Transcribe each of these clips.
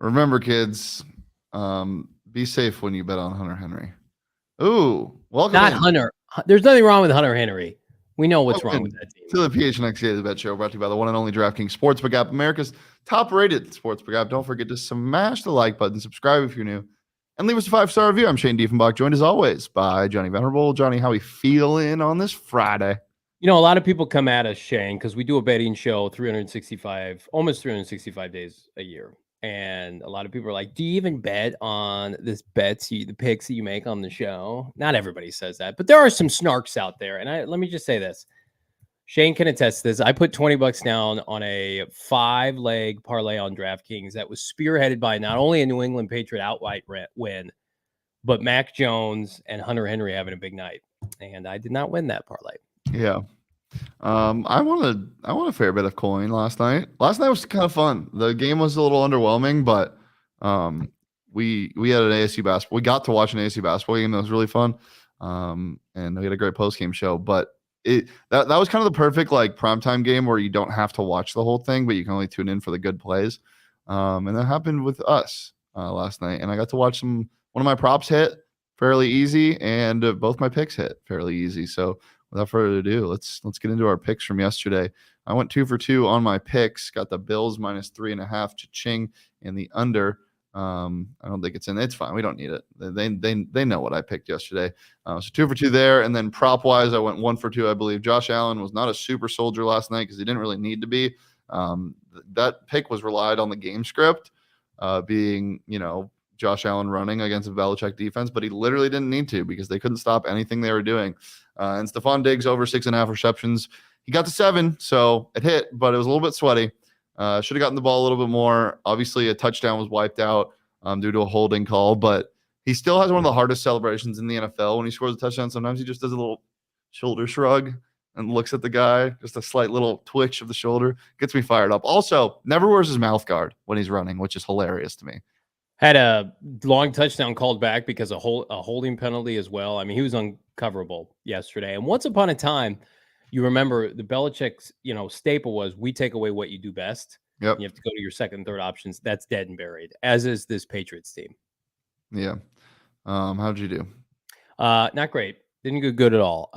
Remember, kids, be safe when you bet on Hunter Henry. Ooh, welcome Not in. Hunter. There's nothing wrong with Hunter Henry. We know what's Welcome wrong with that team. to the PHNX Daily Bet Show, brought to you by the one and only DraftKings Sportsbook app, America's top-rated sportsbook app. Don't forget to smash the like button, subscribe if you're new, and leave us a 5-star review. I'm Shane Diefenbach, joined as always by Johnny Venerable. Johnny, how we feeling on this Friday? You know, a lot of people come at us, Shane, because we do a betting show almost 365 days a year. And a lot of people are like, do you even bet on the picks that you make on the show? Not everybody says that, but there are some snarks out there. And let me just say this. Shane can attest to this. I put $20 down on a 5-leg parlay on DraftKings that was spearheaded by not only a New England Patriot outright win, but Mac Jones and Hunter Henry having a big night. And I did not win that parlay. Yeah. I won a fair bit of coin last night. Last night was kind of fun. The game was a little underwhelming, but we had an ASU basketball. We got to watch an ASU basketball game that was really fun. And we had a great post-game show. But that was kind of the perfect like primetime game where you don't have to watch the whole thing, but you can only tune in for the good plays. And that happened with us last night. And I got to watch one of my props hit fairly easy, and both my picks hit fairly easy. So without further ado, let's get into our picks from yesterday. I went 2 for 2 on my picks. Got the Bills -3.5, cha-ching, and the under. I don't think it's in. It's fine. We don't need it. They know what I picked yesterday. So 2 for 2 there, and then prop wise, I went 1 for 2. I believe Josh Allen was not a super soldier last night because he didn't really need to be. That pick was relied on the game script being Josh Allen running against a Belichick defense, but he literally didn't need to because they couldn't stop anything they were doing. And Stephon Diggs over 6.5 receptions. He got to 7, so it hit, but it was a little bit sweaty. Should have gotten the ball a little bit more. Obviously, a touchdown was wiped out due to a holding call, but he still has one of the hardest celebrations in the NFL. When he scores a touchdown, sometimes he just does a little shoulder shrug and looks at the guy, just a slight little twitch of the shoulder. Gets me fired up. Also, never wears his mouth guard when he's running, which is hilarious to me. Had a long touchdown called back because a holding penalty as well. I mean, he was uncoverable yesterday. And once upon a time, you remember the Belichick's, staple was we take away what you do best. Yep. You have to go to your second and third options. That's dead and buried, as is this Patriots team. Yeah. How'd you do? Not great. Didn't go good at all.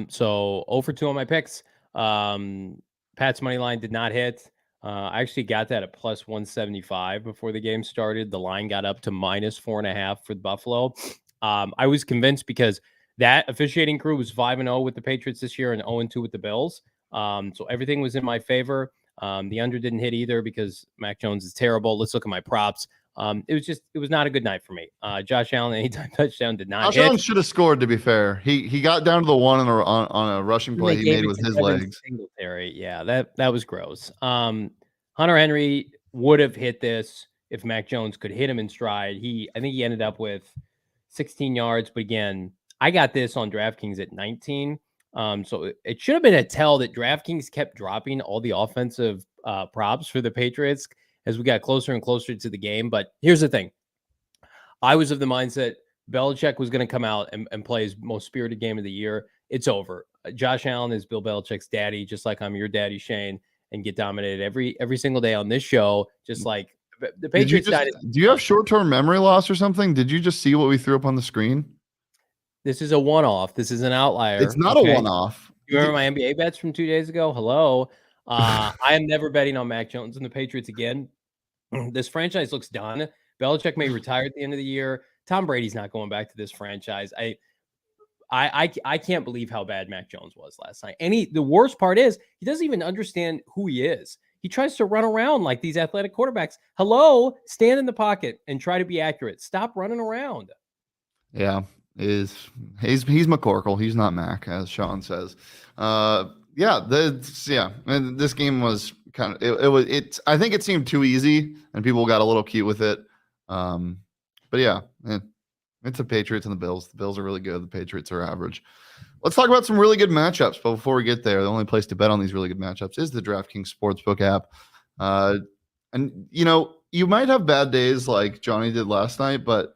So 0 for 2 on my picks. Pat's money line did not hit. I actually got that at +175 before the game started. The line got up to -4.5 for Buffalo. I was convinced because that officiating crew was 5-0 with the Patriots this year and 0-2 with the Bills. So everything was in my favor. The under didn't hit either because Mac Jones is terrible. Let's look at my props. It was not a good night for me. Josh Allen, anytime touchdown did not hit. Josh Allen should have scored, to be fair. He got down to the 1 on a rushing play he made with his legs. Singletary. Yeah, that was gross. Hunter Henry would have hit this if Mac Jones could hit him in stride. I think he ended up with 16 yards, but again, I got this on DraftKings at 19. So it should have been a tell that DraftKings kept dropping all the offensive props for the Patriots as we got closer and closer to the game. But here's the thing. I was of the mindset Belichick was going to come out and play his most spirited game of the year. It's over. Josh Allen is Bill Belichick's daddy, just like I'm your daddy, Shane, and get dominated every single day on this show, just like the Patriots. Do you have short-term memory loss or something? Did you just see what we threw up on the screen? This is a one-off. This is an outlier. It's not a one-off. You remember my NBA bets from 2 days ago? Hello. I am never betting on Mac Jones and the Patriots again. This franchise looks done. Belichick may retire at the end of the year. Tom Brady's not going back to this franchise. I can't believe how bad Mac Jones was last night. And the worst part is he doesn't even understand who he is. He tries to run around like these athletic quarterbacks. Hello, stand in the pocket and try to be accurate. Stop running around. Yeah, he's McCorkle. He's not Mac, as Sean says. And this game was kind of I think it seemed too easy and people got a little cute with it. But yeah, it's the Patriots and the Bills. The Bills are really good. The Patriots are average. Let's talk about some really good matchups. But before we get there, the only place to bet on these really good matchups is the DraftKings Sportsbook app. And you might have bad days like Johnny did last night, but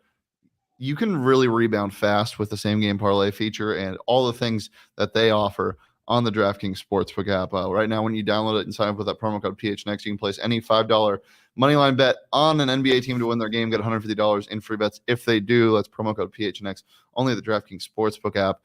you can really rebound fast with the same game parlay feature and all the things that they offer on the DraftKings Sportsbook app. Right now, when you download it and sign up with that promo code PHNX, you can place any $5 Moneyline bet on an NBA team to win their game. Get $150 in free bets if they do. That's promo code PHNX. Only the DraftKings Sportsbook app.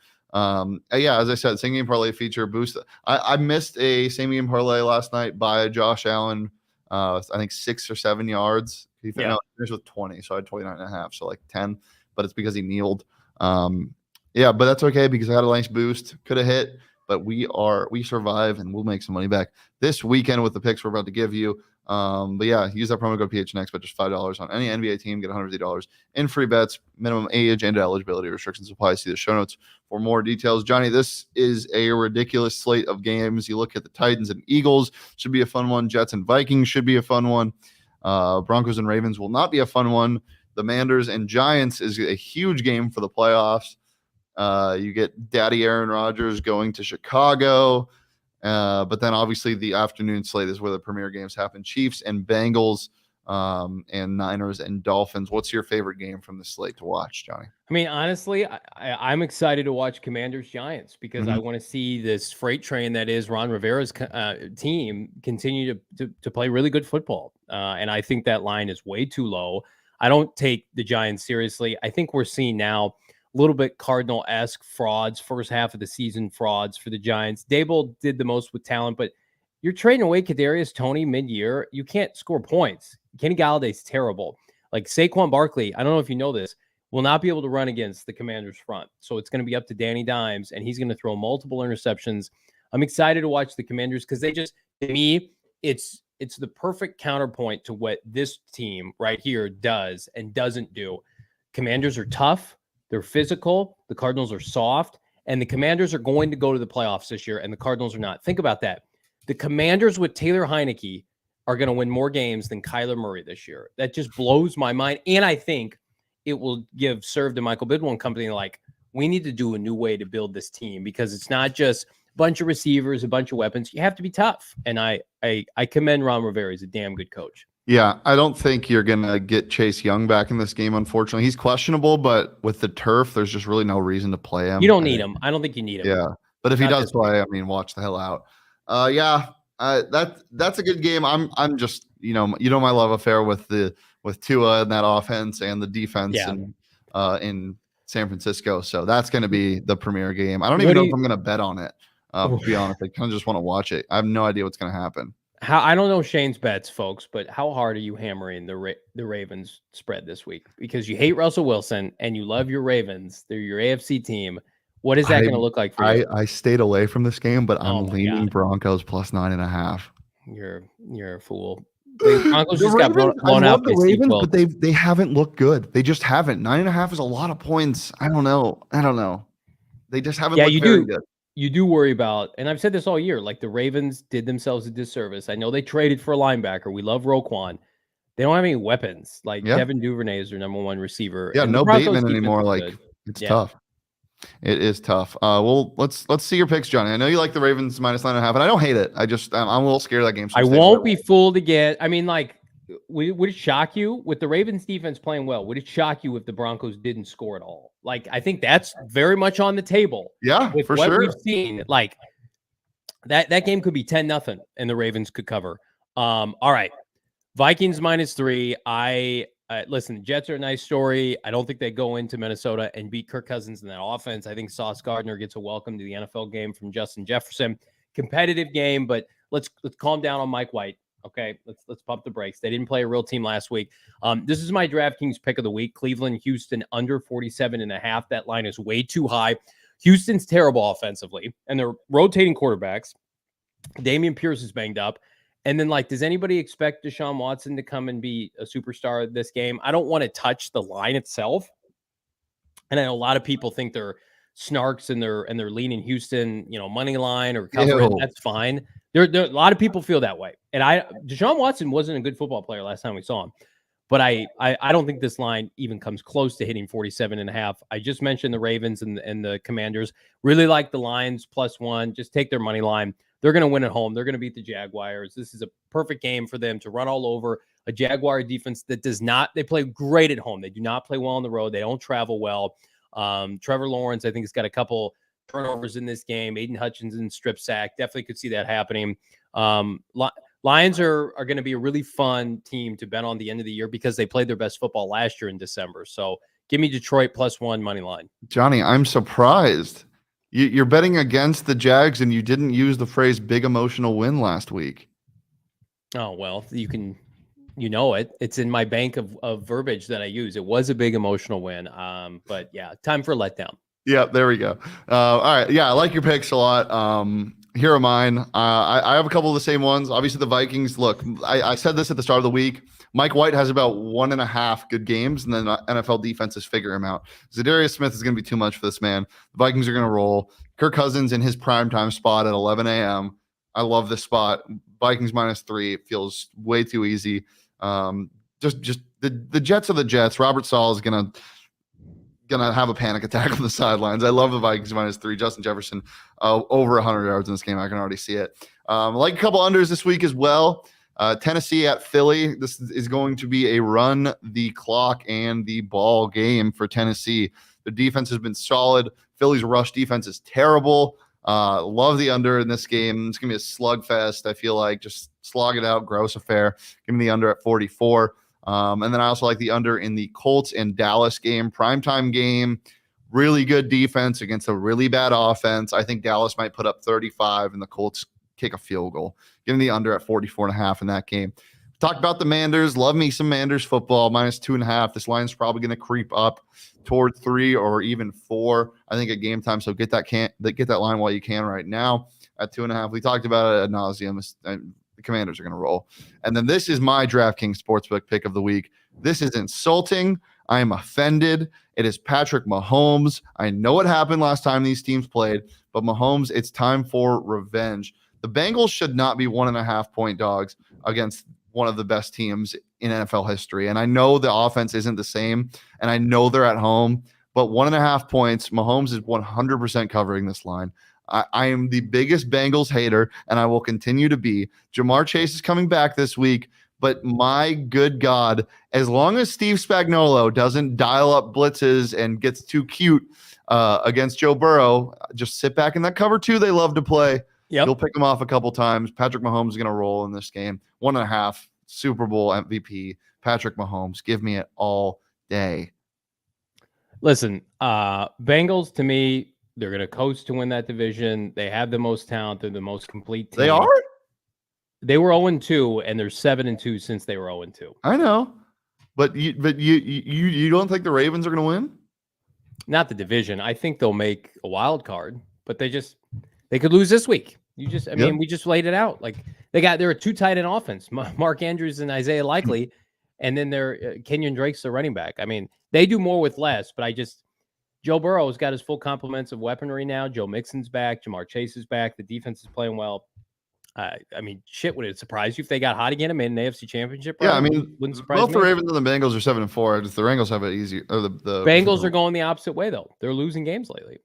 Yeah, as I said, same game parlay feature boost. I missed a same game parlay last night by Josh Allen. I think 6 or 7 yards. He finished with 20, so I had 29.5, so like 10. But it's because he kneeled. Yeah, but that's okay because I had a nice boost. Could have hit, but we survive and we'll make some money back this weekend with the picks we're about to give you. But yeah, use that promo code PHNX, but just $5 on any NBA team, get $150 in free bets, minimum age and eligibility restrictions apply. See the show notes for more details. Johnny, this is a ridiculous slate of games. You look at the Titans and Eagles, should be a fun one. Jets and Vikings should be a fun one. Broncos and Ravens will not be a fun one. The Manders and Giants is a huge game for the playoffs. You get Daddy Aaron Rodgers going to Chicago. But then obviously the afternoon slate is where the premier games happen. Chiefs and Bengals, and Niners and Dolphins. What's your favorite game from the slate to watch, Johnny? I mean, honestly, I'm excited to watch Commanders Giants because I want to see this freight train that is Ron Rivera's team continue to play really good football. And I think that line is way too low. I don't take the Giants seriously. I think we're seeing now a little bit Cardinal-esque frauds, first half of the season frauds for the Giants. Dable did the most with talent, but you're trading away Kadarius Toney mid-year. You can't score points. Kenny Galladay's terrible. Like Saquon Barkley, I don't know if you know this, will not be able to run against the Commanders front. So it's going to be up to Danny Dimes, and he's going to throw multiple interceptions. I'm excited to watch the Commanders because they just, to me, it's the perfect counterpoint to what this team right here does and doesn't do. Commanders are tough. They're physical. The Cardinals are soft. And the Commanders are going to go to the playoffs this year, and the Cardinals are not. Think about that. The Commanders with Taylor Heineke are going to win more games than Kyler Murray this year. That just blows my mind. And I think it will serve to Michael Bidwell and company like, we need to do a new way to build this team because it's not just a bunch of receivers, a bunch of weapons. You have to be tough. And I commend Ron Rivera. He's a damn good coach. Yeah, I don't think you're going to get Chase Young back in this game, unfortunately. He's questionable, but with the turf, there's just really no reason to play him. You don't need him. I don't think you need him. Yeah, but if he does play, I mean, watch the hell out. That's a good game. I'm just, you know my love affair with Tua and that offense and the defense in San Francisco. So that's going to be the premier game. I don't even know if I'm going to bet on it. To be honest, I kind of just want to watch it. I have no idea what's going to happen. I don't know Shane's bets, folks, but how hard are you hammering the Ravens spread this week? Because you hate Russell Wilson and you love your Ravens. They're your AFC team. What is that going to look like for you? I stayed away from this game, but I'm leaning Broncos plus 9.5. You're a fool. The Broncos just got blown out by the Ravens, but they haven't looked good. They just haven't. 9.5 is a lot of points. I don't know. They just haven't looked very good. You do worry about, and I've said this all year, like the Ravens did themselves a disservice. I know they traded for a linebacker. We love Roquan. They don't have any weapons. Like Devin Duvernay is their number one receiver. Yeah, no Bateman anymore. Like it's tough. It is tough. Well, let's see your picks, Johnny. I know you like the Ravens minus 9.5, and I don't hate it. I'm a little scared of that game. So I won't be fooled again. I mean, like, would it shock you with the Ravens defense playing well? Would it shock you if the Broncos didn't score at all? Like, I think that's very much on the table. Yeah, with for what sure. We've seen, like that game could be 10-0, and the Ravens could cover. All right, Vikings -3. Listen, the Jets are a nice story. I don't think they go into Minnesota and beat Kirk Cousins in that offense. I think Sauce Gardner gets a welcome to the NFL game from Justin Jefferson. Competitive game, but let's calm down on Mike White. Okay, let's pump the brakes. They didn't play a real team last week. This is my DraftKings pick of the week. Cleveland, Houston under 47.5. That line is way too high. Houston's terrible offensively, and they're rotating quarterbacks. Dameon Pierce is banged up. And then, like, does anybody expect Deshaun Watson to come and be a superstar this game? I don't want to touch the line itself. And I know a lot of people think they're snarks and they're leaning Houston, money line or cover. That's fine. There a lot of people feel that way. And Deshaun Watson wasn't a good football player last time we saw him. But I don't think this line even comes close to hitting 47.5. I just mentioned the Ravens and the Commanders. Really like the Lions +1. Just take their money line. They're going to win at home. They're going to beat the Jaguars. This is a perfect game for them to run all over a Jaguar defense that does not – they play great at home. They do not play well on the road. They don't travel well. Trevor Lawrence, I think, has got a couple turnovers in this game. Aiden Hutchinson strip sack. Definitely could see that happening. Lions are going to be a really fun team to bet on the end of the year because they played their best football last year in December. So give me Detroit +1 money line. Johnny, I'm surprised. You're betting against the Jags and you didn't use the phrase big emotional win last week. Oh, well, it's in my bank of verbiage that I use. It was a big emotional win. But yeah, time for letdown. Yeah, there we go. All right. Yeah, I like your picks a lot. Here are mine. I have a couple of the same ones. Obviously, the Vikings. Look, I said this at the start of the week. Mike White has about 1.5 good games, and then NFL defenses figure him out. Zadarius Smith is going to be too much for this man. The Vikings are going to roll. Kirk Cousins in his primetime spot at 11 a.m. I love this spot. Vikings -3. It feels way too easy. Just the Jets are the Jets. Robert Sala is gonna have a panic attack on the sidelines. I love the Vikings -3. Justin Jefferson over 100 yards in this game. I can already see it. Like a couple unders this week as well. Tennessee at Philly. This is going to be a run the clock and the ball game for Tennessee. The defense has been solid. Philly's rush defense is terrible. Love the under in this game. It's going to be a slugfest. I feel like just slog it out. Gross affair. Give me the under at 44. And then I also like the under in the Colts and Dallas game. Primetime game. Really good defense against a really bad offense. I think Dallas might put up 35 and the Colts kick a field goal. Give me the under at 44.5 in that game. Talk about the Manders. Love me some Manders football. -2.5. This line's probably going to creep up toward 3 or even 4. I think at game time. So get that line while you can right now at 2.5. We talked about it ad nauseum. The Commanders are going to roll. And then this is my DraftKings Sportsbook pick of the week. This is insulting. I am offended. It is Patrick Mahomes. I know what happened last time these teams played, but Mahomes, it's time for revenge. The Bengals should not be 1.5-point dogs against one of the best teams in NFL history. And I know the offense isn't the same, and I know they're at home, but 1.5 points, Mahomes is 100% covering this line. I am the biggest Bengals hater, and I will continue to be. Jamar Chase is coming back this week, but my good God, as long as Steve Spagnuolo doesn't dial up blitzes and gets too cute against Joe Burrow, just sit back in that cover 2 they love to play. Yep. You'll pick him off a couple times. Patrick Mahomes is going to roll in this game. 1.5, Super Bowl MVP, Patrick Mahomes. Give me it all day. Listen, Bengals, to me, they're going to coast to win that division. They have the most talent. They're the most complete team. They are? They were 0-2, and they're 7-2 since they were 0-2. I know. But you don't think the Ravens are going to win? Not the division. I think they'll make a wild card, but they could lose this week. We just laid it out. Like they're a 2 tight end offense, Mark Andrews and Isaiah Likely, and then they're Kenyon Drake's the running back. I mean, they do more with less, but Joe Burrow's got his full complements of weaponry now. Joe Mixon's back. Jamar Chase is back. The defense is playing well. Would it surprise you if they got hot again and made an AFC Championship? Yeah, wouldn't surprise both me. The Ravens and the Bengals are 7-4. Just the Bengals have it easy. Or the Bengals are going the opposite way though. They're losing games lately.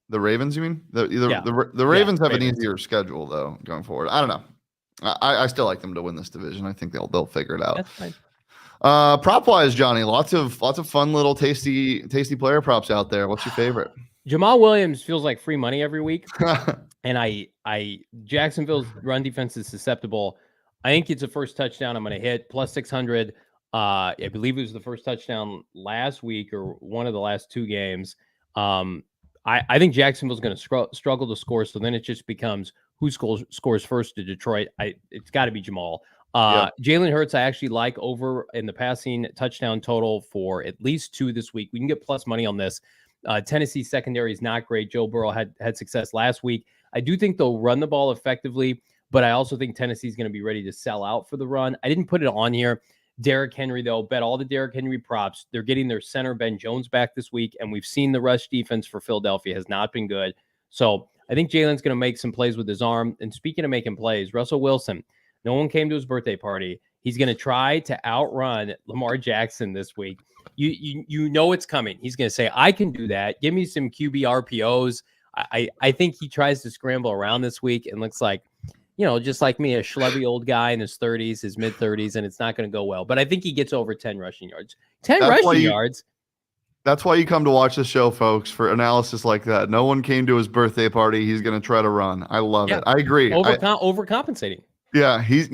The Ravens, you mean? The Ravens have an easier schedule though going forward. I don't know. I still like them to win this division. I think they'll figure it out. That's fine. Prop wise, Johnny, lots of fun little tasty player props out there. What's your favorite? Jamal Williams feels like free money every week. And Jacksonville's run defense is susceptible. I think it's a first touchdown I'm going to hit +600. I believe it was the first touchdown last week or one of the last 2 games. I think Jacksonville's going to struggle to score. So then it just becomes who scores first to Detroit. It's got to be Jamal. Jalen Hurts, I actually like over in the passing touchdown total for at least 2 this week. We can get plus money on this. Tennessee secondary is not great. Joe Burrow had success last week. I do think they'll run the ball effectively, but I also think Tennessee's going to be ready to sell out for the run. I didn't put it on here. Derrick Henry, though, bet all the Derrick Henry props. They're getting their center, Ben Jones, back this week, and we've seen the rush defense for Philadelphia has not been good. So I think Jalen's going to make some plays with his arm. And speaking of making plays, Russell Wilson, no one came to his birthday party. He's going to try to outrun Lamar Jackson this week. You know it's coming. He's going to say, I can do that. Give me some QB RPOs. I think he tries to scramble around this week and looks like, just like me, a schlubby old guy in his 30s, his mid-30s, and it's not going to go well. But I think he gets over 10 rushing yards. 10 rushing yards. That's why you come to watch the show, folks, for analysis like that. No one came to his birthday party. He's going to try to run. I love it. I agree. Overcompensating. Yeah, he's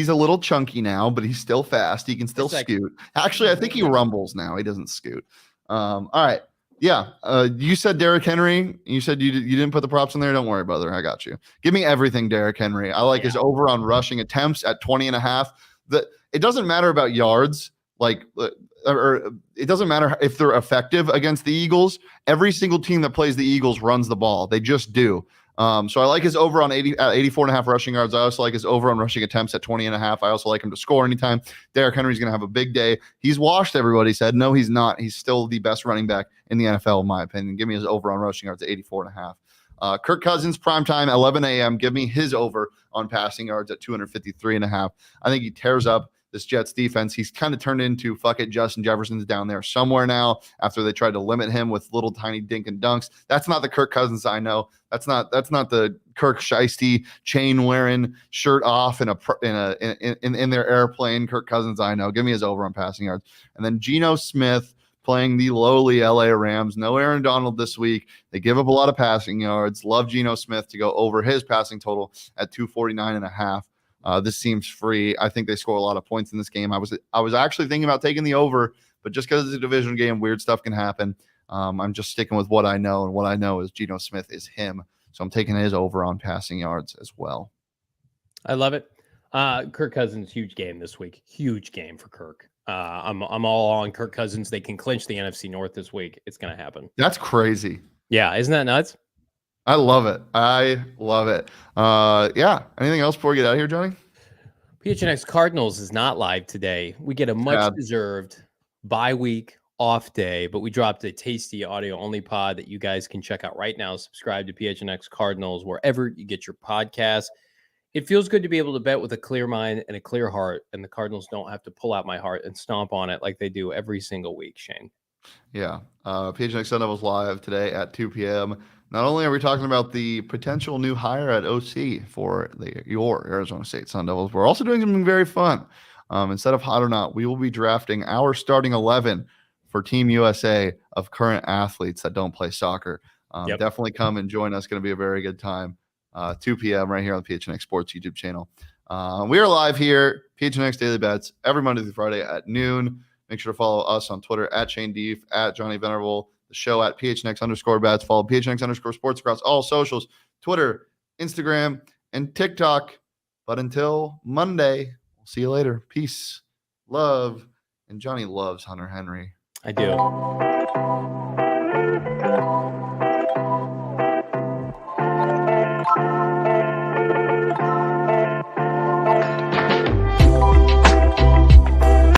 a little chunky now, but he's still fast. He can still It's like scoot. Actually, I think he rumbles now. He doesn't scoot. All right. Yeah. You said Derrick Henry. You said you didn't put the props in there. Don't worry, brother. I got you. Give me everything, Derrick Henry. I like his over on rushing attempts at 20 and a half. It doesn't matter about yards, or it doesn't matter if they're effective against the Eagles. Every single team that plays the Eagles runs the ball. They just do. So I like his over on 84 and a half rushing yards. I also like his over on rushing attempts at 20 and a half. I also like him to score anytime. Derrick Henry's going to have a big day. He's washed, everybody said. No, he's not. He's still the best running back in the NFL, in my opinion. Give me his over on rushing yards at 84 and a half. Kirk Cousins, primetime, 11 a.m. Give me his over on passing yards at 253 and a half. I think he tears up this Jets defense. He's kind of turned into fuck it. Justin Jefferson's down there somewhere now after they tried to limit him with little tiny dink and dunks. That's not the Kirk Cousins I know. That's not the Kirk Shiesty chain wearing shirt off in their airplane. Kirk Cousins I know. Give me his over on passing yards. And then Geno Smith playing the lowly LA Rams. No Aaron Donald this week. They give up a lot of passing yards. Love Geno Smith to go over his passing total at 249 and a half. This seems free. I think they score a lot of points in this game. I was actually thinking about taking the over, but just because it's a division game, weird stuff can happen. I'm just sticking with what I know, and what I know is Geno Smith is him. So I'm taking his over on passing yards as well. I love it. Kirk Cousins, huge game this week. Huge game for Kirk. I'm all on Kirk Cousins. They can clinch the NFC North this week. It's going to happen. That's crazy. Yeah, isn't that nuts? I love it. Yeah. Anything else before we get out of here, Johnny? PHNX Cardinals is not live today. We get a much-deserved bye week off day, but we dropped a tasty audio-only pod that you guys can check out right now. Subscribe to PHNX Cardinals wherever you get your podcast. It feels good to be able to bet with a clear mind and a clear heart, and the Cardinals don't have to pull out my heart and stomp on it like they do every single week, Shane. Yeah. PHNX Sun Devils live today at 2 p.m. Not only are we talking about the potential new hire at OC for your Arizona State Sun Devils, we're also doing something very fun. Instead of Hot or Not, we will be drafting our starting 11 for Team USA of current athletes that don't play soccer. Definitely come and join us. Going to be a very good time. 2 p.m. right here on the PHNX Sports YouTube channel. We are live here, PHNX Daily Bets, every Monday through Friday at noon. Make sure to follow us on Twitter at Shane Deef, at Johnny Venerable, the show at PHNX_bets. Follow PHNX_sports across all socials, Twitter, Instagram, and TikTok. But until Monday, we'll see you later. Peace, love, and Johnny loves Hunter Henry. I do.